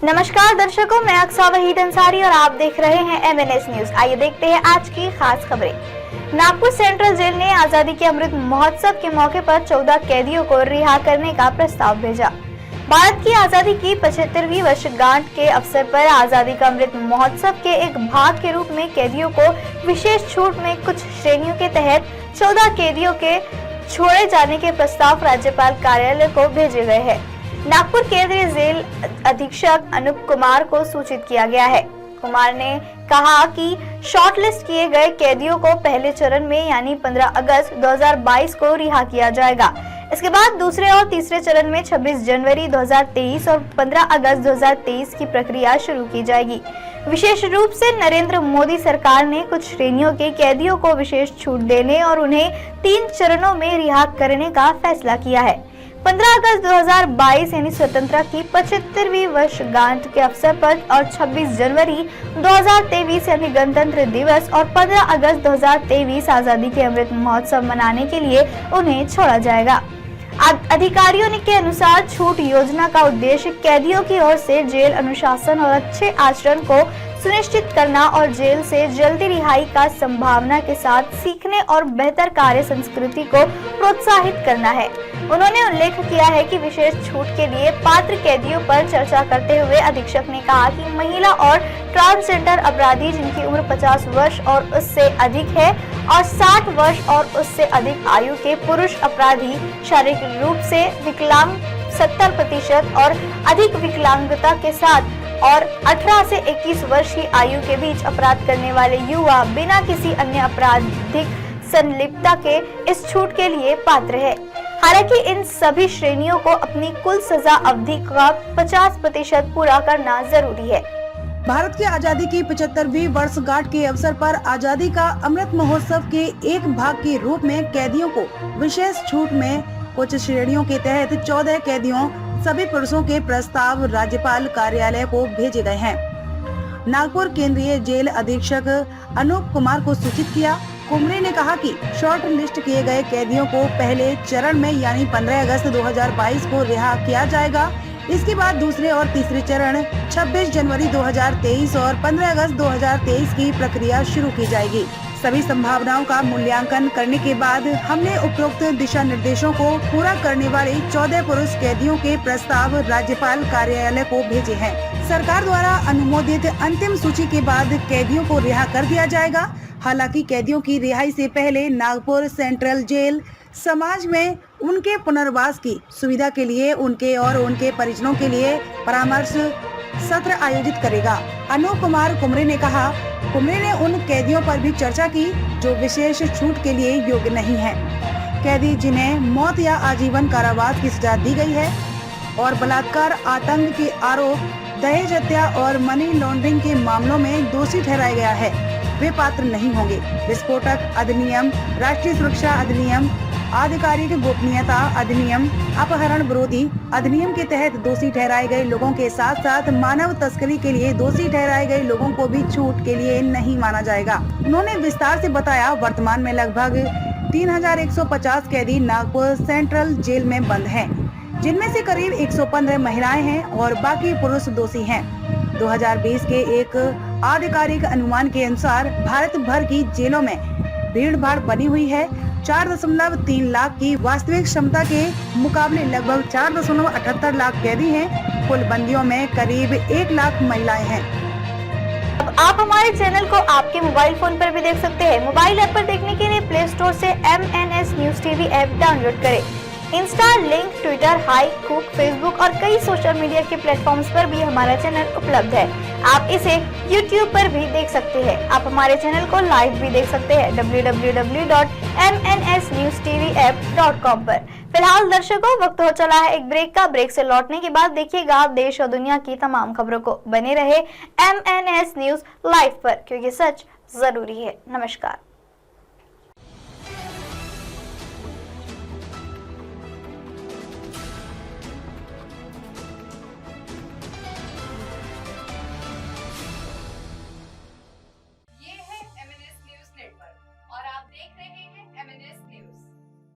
नमस्कार दर्शकों, मैं अक्सा वहीद अंसारी और आप देख रहे हैं MNS न्यूज। आइए देखते हैं आज की खास खबरें। नागपुर सेंट्रल जेल ने आजादी के अमृत महोत्सव के मौके पर 14 कैदियों को रिहा करने का प्रस्ताव भेजा। भारत की आजादी की 75वीं वर्षगांठ के अवसर पर आजादी का अमृत महोत्सव के एक भाग के रूप में कैदियों को विशेष छूट में कुछ श्रेणियों के तहत 14 कैदियों के छोड़े जाने के प्रस्ताव राज्यपाल कार्यालय को भेजे गए हैं। नागपुर केंद्रीय जेल अधीक्षक अनूप कुमार को सूचित किया गया है। कुमार ने कहा कि शॉर्टलिस्ट किए गए कैदियों को पहले चरण में यानी 15 अगस्त 2022 को रिहा किया जाएगा। इसके बाद दूसरे और तीसरे चरण में 26 जनवरी 2023 और 15 अगस्त 2023 की प्रक्रिया शुरू की जाएगी। विशेष रूप से नरेंद्र मोदी सरकार ने कुछ श्रेणियों के कैदियों को विशेष छूट देने और उन्हें 3 चरणों में रिहा करने का फैसला किया है। 15 अगस्त 2022 यानी स्वतंत्रता की 75वीं वर्षगांठ के अवसर पर और 26 जनवरी 2023 यानी गणतंत्र दिवस और 15 अगस्त 2023 आजादी के अमृत महोत्सव मनाने के लिए उन्हें छोड़ा जाएगा। अधिकारियों के अनुसार छूट योजना का उद्देश्य कैदियों की ओर से जेल अनुशासन और अच्छे आचरण को सुनिश्चित करना और जेल से जल्दी रिहाई का संभावना के साथ सीखने और बेहतर कार्य संस्कृति को प्रोत्साहित करना है। उन्होंने उल्लेख किया है कि विशेष छूट के लिए पात्र कैदियों पर चर्चा करते हुए अधीक्षक ने कहा कि महिला और ट्रांसजेंडर अपराधी जिनकी उम्र 50 वर्ष और उससे अधिक है और 60 वर्ष और उससे अधिक आयु के पुरुष अपराधी, शारीरिक रूप से विकलांग 70% और अधिक विकलांगता के साथ और 18 से 21 वर्ष की आयु के बीच अपराध करने वाले युवा बिना किसी अन्य आपराधिक संलिप्तता के इस छूट के लिए पात्र है। हालांकि इन सभी श्रेणियों को अपनी कुल सजा अवधि का 50% पूरा करना जरूरी है। भारत की आजादी की 75वीं वर्षगांठ के अवसर पर आजादी का अमृत महोत्सव के एक भाग के रूप में कैदियों को विशेष छूट में कुछ श्रेणियों के तहत 14 कैदियों सभी पुरुषों के प्रस्ताव राज्यपाल कार्यालय को भेजे गए हैं। नागपुर केंद्रीय जेल अधीक्षक अनूप कुमार को सूचित किया। कुमरे ने कहा कि शॉर्ट लिस्ट किए गए कैदियों को पहले चरण में यानी 15 अगस्त 2022 को रिहा किया जाएगा। इसके बाद दूसरे और तीसरे चरण 26 जनवरी 2023 और 15 अगस्त 2023 की प्रक्रिया शुरू की जाएगी। सभी संभावनाओं का मूल्यांकन करने के बाद हमने उपरोक्त दिशा निर्देशों को पूरा करने वाले 14 पुरुष कैदियों के प्रस्ताव राज्यपाल कार्यालय को भेजे हैं। सरकार द्वारा अनुमोदित अंतिम सूची के बाद कैदियों को रिहा कर दिया जाएगा। हालांकि कैदियों की रिहाई से पहले नागपुर सेंट्रल जेल समाज में उनके पुनर्वास की सुविधा के लिए उनके और उनके परिजनों के लिए परामर्श सत्र आयोजित करेगा। अनूप कुमार कुमरे ने कहा। कुमरे ने उन कैदियों पर भी चर्चा की जो विशेष छूट के लिए योग्य नहीं है। कैदी जिन्हें मौत या आजीवन कारावास की सजा दी गई है और बलात्कार, आतंक के आरोप, दहेज हत्या और मनी लॉन्ड्रिंग के मामलों में दोषी ठहराया गया है, वे पात्र नहीं होंगे। विस्फोटक अधिनियम, राष्ट्रीय सुरक्षा अधिनियम, आधिकारिक गोपनीयता अधिनियम, अपहरण विरोधी अधिनियम के तहत दोषी ठहराए गए लोगों के साथ साथ मानव तस्करी के लिए दोषी ठहराए गए लोगों को भी छूट के लिए नहीं माना जाएगा। उन्होंने विस्तार से बताया, वर्तमान में लगभग 3150 कैदी नागपुर सेंट्रल जेल में बंद हैं, जिनमें से करीब 115 महिलाएं हैं और बाकी पुरुष दोषी हैं। 2020 के एक आधिकारिक अनुमान के अनुसार भारत भर की जेलों में भीड़ भाड़ बनी हुई है। 4.3 लाख की वास्तविक क्षमता के मुकाबले लगभग 4.78 लाख कैदी हैं। कुल बंदियों में करीब 1 लाख महिलाएं हैं। अब आप हमारे चैनल को आपके मोबाइल फोन पर भी देख सकते हैं। मोबाइल ऐप पर देखने के लिए प्ले स्टोर से MNS news TV app download करें। इंस्टा, लिंक, ट्विटर, हाई, कुक, फेसबुक और कई सोशल मीडिया के प्लेटफॉर्म्स पर भी हमारा चैनल उपलब्ध है। आप इसे YouTube पर भी देख सकते हैं। आप हमारे चैनल को लाइव भी देख सकते हैं www.mnsnewstvApp.com पर। फिलहाल दर्शकों, वक्त हो चला है एक ब्रेक का। ब्रेक से लौटने के बाद देखिएगा आप देश और दुनिया की तमाम खबरों को। बने रहे MNS न्यूज लाइव पर, क्योंकि सच जरूरी है। नमस्कार।